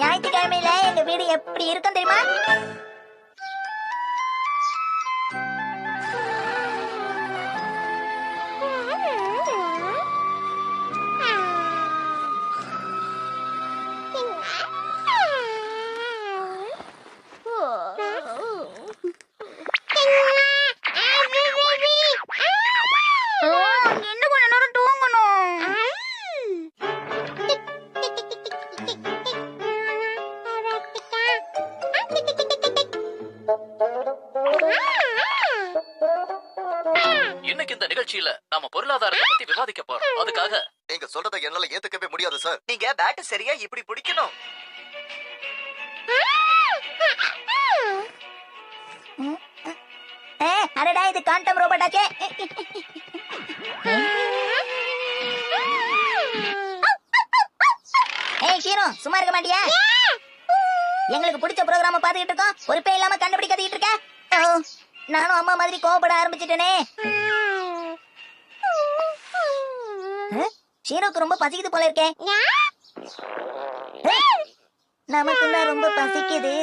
ஞாயிற்றுக்கிழமையில எங்க வீடு எப்படி இருக்கும் தெரியுமா? இன்னைக்கு இந்த நிகழ்ச்சியில நாம பொருளாதாரத்தை பத்தி விவாதிக்க போறோம். அதுக்காக நீங்க சொல்றதை என்னால ஏத்துக்கவே முடியாது சார். நீங்க பேட் சரியா இப்படி பிடிக்கணும். அடடா, இது காண்டம் ரோபோட்டாச்சே. ஏய் ஷீனு, சும்மா இருக்க மாட்டியா? எங்களுக்கு பிடிச்ச ப்ரோகிராம பாத்துக்கிட்டு இருக்கோம், பொறுப்பே இல்லாம கண்டுபிடி கத்திட்டு இருக்க. நானும் அம்மா மாதிரி கோவப்பட ஆரம்பிச்சிட்டேனே. ஷீனுக்கு ரொம்ப பசிக்குது போல இருக்கே. நமக்கு தான் ரொம்ப பசிக்குது.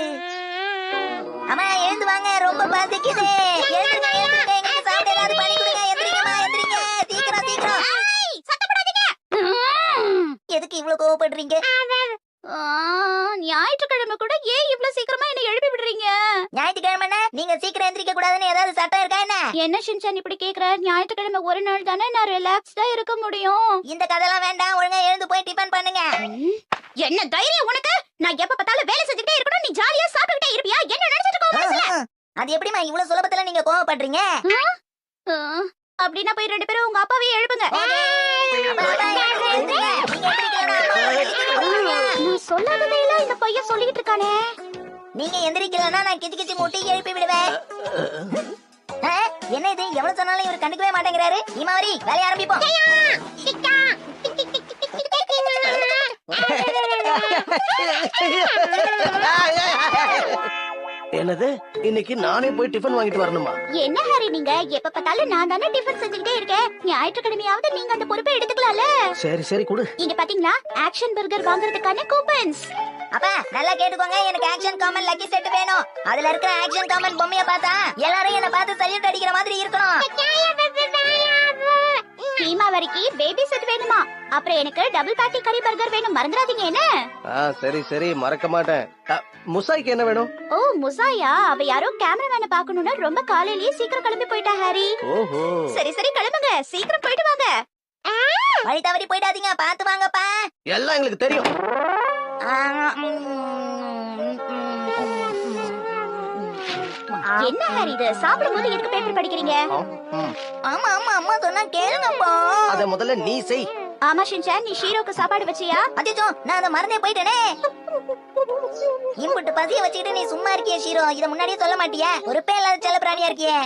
அம்மா எழுந்து வாங்க, ரொம்ப பசிக்குது. எழுந்துங்க எழுந்துங்க, எங்களுக்கு சாப்பிட ஏதாவது பண்ணி கொடுங்க. எந்திரிங்கம்மா எந்திரிங்க, சீக்கிரம் சீக்கிரம். எதுக்கு இவ்வளவு கோவப்படுறீங்க? ஞாயிற்றுக்கிழமை கூட ஏன் இவ்வளவு சீக்கிரமா என்ன எழுப்பி விடுறீங்க? ஞாயிற்றுக்கிழமை நீங்க சீக்கிரம் எந்திரிக்க கூடாதுன்னு ஏதாவது சட்டம் இருக்கா என்ன? என்ன ஷின்சான் இப்படி கேக்குற? ஞாயிற்றுக்கிழமை ஒரு நாள் தானே நான் ரிலாக்ஸ்டா இருக்க முடியும். இந்த கதைலாம் வேண்டாம், ஒழுங்கா எழுந்து போய் டிபன் பண்ணுங்க. என்ன தைரியம் உனக்கு? நான் எப்ப பார்த்தாலும் வேலை செஞ்சுட்டே இருக்கணும், நீ ஜாலியா சாப்பிட்டுட்டே இருப்பியா? என்ன நினைச்சிட்டு இருக்க? அது எப்படிமா இவ்வளவு சுலபத்துல நீங்க கோவப்படுறீங்க? அப்படின்னா போய் ரெண்டு பேரும் உங்க அப்பாவையே எழுப்புங்க. நான் சொல்லாததே இல்ல இந்த பையன் சொல்லிட்டு இருக்கானே. நீங்க எந்திரிக்கலன்னா நான் கிச்சு கிச்சு மூட்டி எழுப்பி விடுவேன். என்ன இது, எவ்வளவு சொன்னாலும் இவர் கண்டுக்கவே மாட்டேங்கிறாரு. இமாவரி, வேலைய ஆரம்பிப்போம். என்னது, இன்னைக்கு நானே போய் டிஃபன் வாங்கிட்டு வரணுமா? என்ன ஹரி, நீங்க எப்ப பார்த்தாலும் நான் தானே டிஃபன் செஞ்சுக்கிட்டே இருக்கேன். ஞாயிற்றுக்கிழமையாவது நீங்க அந்த பொறுப்பை எடுத்துக்கலாம்ல. சரி சரி கொடு. இங்க பாத்தீங்களா, ஆக்ஷன் பர்கர் வாங்குறதுக்கான கூப்பன்ஸ். அப்பா நல்லா கேட்டுக்கோங்க, எனக்கு ஆக்ஷன் காமன் லக்கி செட் வேணும். அதுல இருக்கிற ஆக்ஷன் காமன் பொம்மைய பார்த்தா எல்லாரும் என்ன பார்த்து சல்யூட் அடிக்கிற மாதிரி இருக்கணும். ஹீமாவரிக்கு பேபி செட் வேணுமா? அப்புறம் எனக்கு டபுள் பேட்டி கறி பர்கர் வேணும், மறந்துடாதீங்க என்ன? சரி சரி மறக்க மாட்டேன். முசாய்க்கு என்ன வேணும்? ஓ முசாயா, அவ யாரோ கேமராமேனை பார்க்கணும்னா ரொம்ப காலையிலேயே சீக்கிரம் கிளம்பி போயிட்டா ஹாரி. ஓஹோ. சரி சரி கிளம்புங்க, சீக்கிரம் போயிட்டு வாங்க. வழி தவறி போயிடாதீங்க, பார்த்து வாங்கப்பா. எல்லாம் எங்களுக்கு தெரியும். என்ன ஹாரி இது, சாப்பிடும்போது எதுக்கு பேப்பர் படிக்கிறீங்க? ஆமா ஆமா, அம்மா சொன்னா கேளுங்கப்பா. அத முதல்ல நீ செய். ஆமா ஷின்சான், நீ ஷீரோக்கு சாப்பாடு வச்சியா? அச்சோ, நான் அத மறந்தே போயிட்டேனே. இம்புட்டு பசிய வச்சுக்கிட்டு நீ சும்மா இருக்கியே ஷீரோ, இத முன்னாடியே சொல்ல மாட்டியா? பொறுப்பே இல்லாத செல்ல பிராணியா இருக்கியே.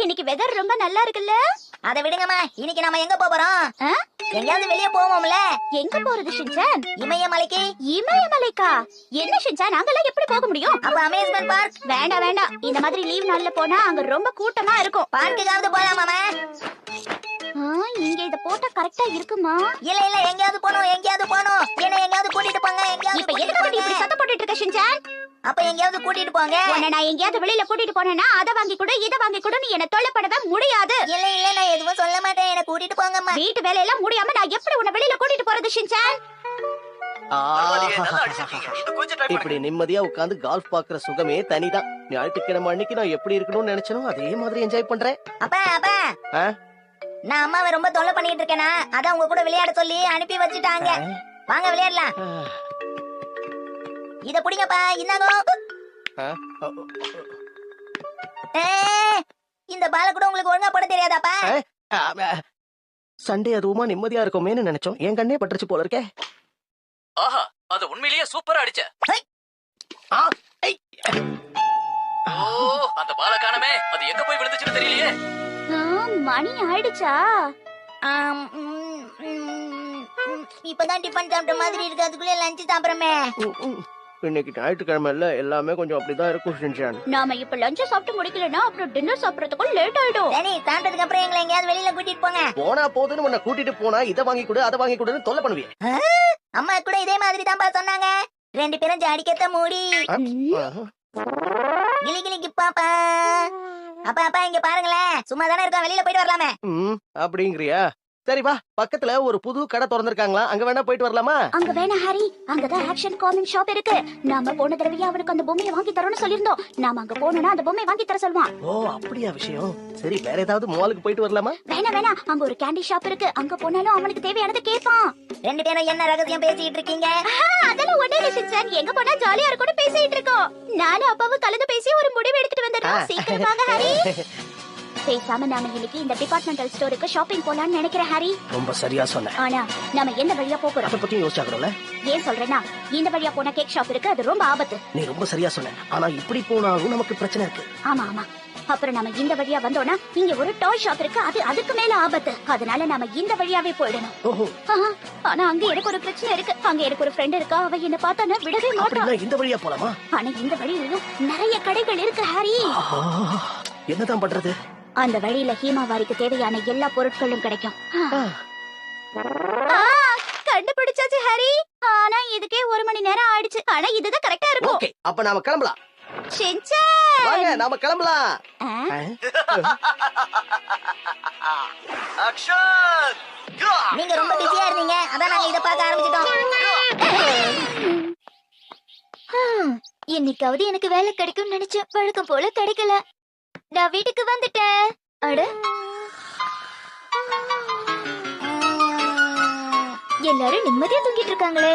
இன்னைக்கு வெதர் ரொம்ப நல்லா இருக்குல்ல? அத விடுங்கம்மா, இன்னைக்கு நாம எங்க போறோம்? எங்கயாவது வெளிய போவோம்ல. எங்க போறது ஷின்சான்? இமயமலைக்கு. இமயமலைக்கா? என்ன ஷின்சான், அங்கெல்லாம் எப்படி போக முடியும்? அப்ப அமேஸ்மென்ட் பார்க். வேண்டாம் வேண்டாம், இந்த மாதிரி லீவ் நாள்ல போனா அங்க ரொம்ப கூட்டமா இருக்கும். பார்க்குக்காவது போலாமாமா? இங்க இத போட்டா கரெக்டா இருக்குமா? இல்ல இல்ல, எங்கயாவது போணும் எங்கயாவது போணும். என்ன எங்கயாவது கூட்டிட்டு போங்க, எங்கயாவது. இப்ப எதுக்கு இப்படி சத்தம் போட்டுட்டு இருக்க ஷின்சான்? அப்ப எங்கயாவது கூட்டிட்டு போங்க. உன்னை நான் எங்கயாவது வெளியில கூட்டிட்டு போனேன்னா அத வாங்கி கொடு இத வாங்கி கொடு நீ என்ன தொல்லை பண்ணவே முடியாது. இல்ல இல்ல, நான் எதுவும் சொல்ல மாட்டேன், என்ன கூட்டிட்டு போங்கம்மா. வீட்டு வேலையெல்லாம் முடியாம நான் எப்படி உன்னை வெளியில கூட்டிட்டு போறது ஷின்சான்? இப்படி நிம்மதியா உட்கார்ந்து கால்ஃப் பாக்குற சுகமே தனிதான். ஞாயிற்றுக்கிழமை அன்னைக்கு நான் எப்படி இருக்கணும்னு நினைச்சனோ அதே மாதிரி என்ஜாய் பண்றேன். அப்பா அப்பா, நான் அம்மாவை ரொம்ப தொல்லை பண்ணிட்டு இருக்கேனா, அதான் உங்க கூட விளையாட சொல்லி அனுப்பி வச்சுட்டாங்க. வாங்க விளையாடலாம். இத புடிங்கப்பா, இந்தாங்க. இந்த பால கூட உங்களுக்கு ஒழுங்கா போட தெரியாதாப்பா? சண்டே அதுவுமா நிம்மதியா இருக்குமேன்னு நினைச்சோம், என் கண்ணே பட்டுருச்சு போல இருக்கே. ஆஹா, அது உண்மையிலேயே சூப்பரா அடிச்ச. ஓ, அந்த பால காணமே, அது எங்க போய் விழுந்துச்சுன்னு தெரியலையே. மணி ஆயிடுச்சா? இப்பதான் டிபன் சாப்பிட்ட மாதிரி இருக்கு, அதுக்குள்ளே லஞ்ச் சாப்பிடுறமே. இன்னைக்கு ஞாயிற்றுக்கிழமை இல்ல, எல்லாமே கொஞ்சம் அப்படிதான் இருக்கும் ஷின்சான். நாம இப்ப லஞ்ச் சாப்பிட்டு முடிக்கலனா அப்புறம் டின்னர் சாப்பிடுறதுக்கு லேட் ஆயிடும். சரி, சாப்பிட்டதுக்கு அப்புறம் எங்களை எங்கயாவது வெளியில கூட்டிட்டு போங்க. போனா போதுன்னு உன்னை கூட்டிட்டு போனா இத வாங்கி கொடு அத வாங்கி கொடுன்னு தொல்லை பண்ணுவீங்க. அம்மா கூட இதே மாதிரி தான்ப்பா சொன்னாங்க. 2 பேரும் ஜாடிக்கத்த மூடி கிளி கிளிக்கு பாப்பா. அப்பா இங்க பாருங்களேன், சும்மா தானே இருக்கோம், வெளியில போயிட்டு வரலாமே. அப்படிங்கிறியா? சரி வா, பக்கத்துல ஒரு புது கடை திறந்திருக்காங்களா, அங்க வேணா போயிட்டு வரலாமா? அங்க வேணா ஹாரி, அங்கதான் ஆக்ஷன் காமிக் ஷாப் இருக்கு. நாம போன தடவையா அவனுக்கு அந்த பொம்மையை வாங்கி தரோம்னு சொல்லிருந்தோம். நாம அங்க போனோம்னா அந்த பொம்மையை வாங்கி தர சொல்லுவான். ஓ அப்படியா விஷயம். சரி வேற ஏதாவது மாலுக்கு போயிட்டு வரலாமா? வேணா அங்க ஒரு கேண்டி ஷாப் இருக்கு. அங்க போனாலும் அவனுக்கு தேவையானதை கேட்பான். 2 பேரும் என்ன ரகசியம் பேசிட்டு இருக்கீங்க? அதெல்லாம் ஒண்ணே இல்ல சின்சான், எங்க போனா ஜாலியா இருக்கும்னு பேசிட்டு இருக்கோம். நானும் அப்பாவும் கலந்து பேசி ஒரு முடிவு எடுத்துட்டு வந்துடுறோம். சீக்கிரம் வாங்க ஹாரி. பேசாம நாம இன்னைக்கு இந்த டிபார்ட்மெண்டல் ஸ்டோருக்கு ஷாப்பிங் போலாம்னு நினைக்கிறேன் ஹாரி. ரொம்ப சரியா சொன்ன. ஆனா நாம எந்த வழியா போறோம் அத பத்தி யோசிச்சாக்கணும்ல. ஏன் சொல்றேன்னா, இந்த வழியா போனா கேக் ஷாப் இருக்கு, அது ரொம்ப ஆபத்து. நீ ரொம்ப சரியா சொன்ன. ஆனா இப்படி போனாலும் நமக்கு பிரச்சனை இருக்கு. ஆமா. அப்புறம் நாம இந்த வழியா வந்தோம்னா இங்க ஒரு டாய் ஷாப் இருக்கு, அது அதுக்கு மேல ஆபத்து. அதனால நாம இந்த வழியாவே போயிடணும். ஓஹோ. ஆனா அங்க எனக்கு ஒரு பிரச்சனை இருக்கு. அங்க எனக்கு ஒரு ஃப்ரெண்ட் இருக்கா, அவ என்ன பார்த்தானே விடவே மாட்டா. அப்படின்னா இந்த வழியா போலாமா? ஆனா இந்த வழியிலும் நிறைய கடைகள் இருக்கு ஹாரி. என்னதான் பண்றது? அந்த வழியில ஹீமாவாரிக்கு தேவையான எல்லா பொருட்களும் கிடைக்கும். கண்டுபிடிச்சாச்சு ஹாரி. ஆனா இதுக்கே 1 மணி நேரம் ஆயிடுச்சு. ஆனா இதுதான் கரெக்டா இருக்கும். ஓகே, அப்ப நாம கிளம்பலாம். ஷின்சான் வாங்க நாம கிளம்பலாம். ஆக்ஷன்! நீங்க ரொம்ப பிஸியா இருந்தீங்க, அதான் நாங்க இத பார்க்க ஆரம்பிச்சிட்டோம். இன்னைக்காவது எனக்கு வேலை கிடைக்கும்னு நினைச்சேன். வழக்கம் போல கிடைக்கல. நான் வீட்டுக்கு வந்துட்டேன். அட, எல்லாரும் நிம்மதியா தூங்கிட்டு இருக்காங்களே.